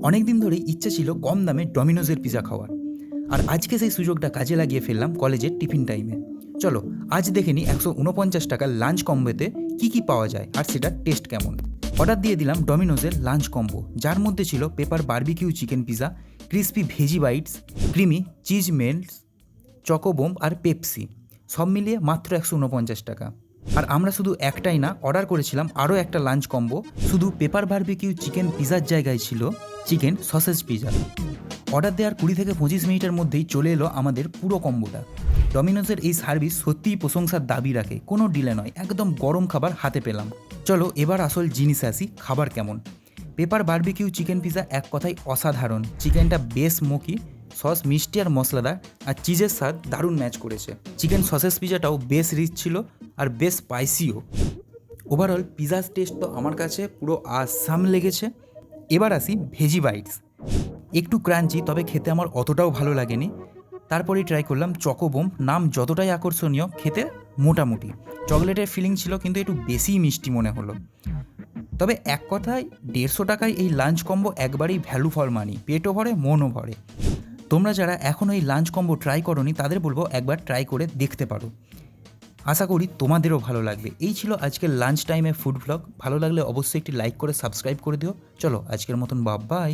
অনেক দিন ধরেই ইচ্ছা ছিল কম দামে ডমিনোজের পিৎজা খাওয়ার। আর আজকে সেই সুযোগটা কাজে লাগিয়ে ফেললাম কলেজের টিফিন টাইমে। চলো আজ দেখে নিই 149 টাকার লাঞ্চ কম্বোতে কী কী পাওয়া যায় আর সেটার টেস্ট কেমন। অর্ডার দিয়ে দিলাম ডমিনোজের লাঞ্চ কম্বো, যার মধ্যে ছিল pepper barbecue chicken pizza, crispy veggie bites, creamy cheese melts, choco bomb আর পেপসি, সব মিলিয়ে মাত্র 149 টাকা। আর আমরা শুধু একটাই না, অর্ডার করেছিলাম আরও একটা লাঞ্চ কম্বো। শুধু পেপার বারবিকিউ চিকেন পিৎজার জায়গায় ছিল চিকেন সসেজ পিৎজা। অর্ডার দেওয়ার 20 থেকে 25 মিনিটের মধ্যেই চলে এলো আমাদের পুরো কম্বোটা। ডমিনোজের এই সার্ভিস সত্যিই প্রশংসার দাবি রাখে, কোনো ডিলে নয়, একদম গরম খাবার হাতে পেলাম। চলো এবার আসল জিনিসে আসি, খাবার কেমন। পেপার বারবিকিউ চিকেন পিৎজা এক কথায় অসাধারণ। চিকেনটা বেশ স্মোকি, সস মিষ্টি আর মশলাদার, আর চিজের স্বাদ দারুণ ম্যাচ করেছে। চিকেন সসেজ পিৎজাটাও বেশ রিচ ছিল আর বেশ স্পাইসিও। ওভারঅল পিৎজার টেস্ট তো আমার কাছে পুরো আসাম লেগেছে। এবার আসি ভেজি বাইটস। একটু ক্রাঞ্চি, তবে খেতে আমার অতটাও ভালো লাগেনি। তারপরেই ট্রাই করলাম চকোবোম। নাম যতটাই আকর্ষণীয়, খেতে মোটামুটি। চকলেটের ফিলিং ছিল কিন্তু একটু বেশিই মিষ্টি মনে হলো। তবে এক কথায় 150 টাকায় এই লাঞ্চ কম্বো একবারেই ভ্যালু ফর মানি। পেটও ভরে মনও ভরে। তোমরা যারা এখনও এই লাঞ্চ কম্বো ট্রাই করোনি তাদের বলবো একবার ট্রাই করে দেখতে পারো। আশা করি তোমাদেরও ভালো লাগবে। এই ছিল আজকের লাঞ্চ টাইমে ফুড ভ্লগ। ভালো লাগলে অবশ্যই একটি লাইক করে সাবস্ক্রাইব করে দিও। চলো আজকের মতন বাই।